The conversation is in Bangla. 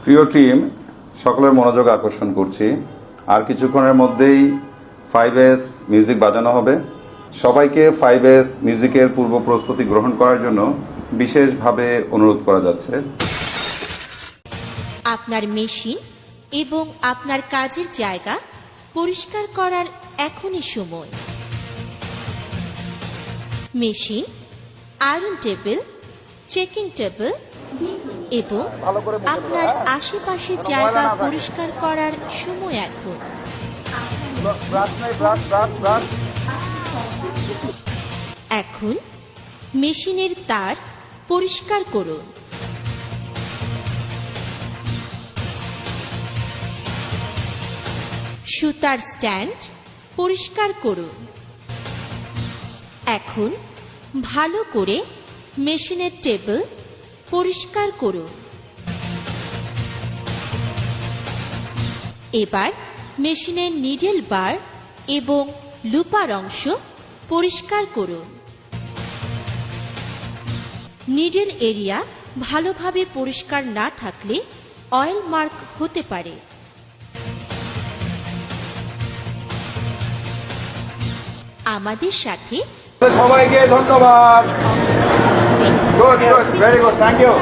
প্রিয় টিম, সকলের মনোযোগ আকর্ষণ করছি। আর কিছুক্ষণের মধ্যেই 5S মিউজিক বাজানো হবে। সবাইকে 5S মিউজিকের পূর্ব প্রস্তুতি গ্রহণ করার জন্য বিশেষভাবে অনুরোধ করা যাচ্ছে। আপনার মেশিন এবং আপনার কাজের জায়গা পরিষ্কার করার এখনই সময়। Machine, iron table, checking table এবং আপনার আশেপাশে জায়গা পরিষ্কার করার সময় এখন। এখন মেশিনের তার পরিষ্কার করুন। সুতার স্ট্যান্ড পরিষ্কার করুন। এখন ভালো করে মেশিনের টেবিল পরিষ্কার করুন। এবার মেশিনের নিডেল বার এবং লুপার অংশ পরিষ্কার করুন। নিডেল এরিয়া ভালোভাবে পরিষ্কার না থাকলে অয়েল মার্ক হতে পারে। আমাদের সাথে সবাইকে ধন্যবাদ। Good, very good, thank you.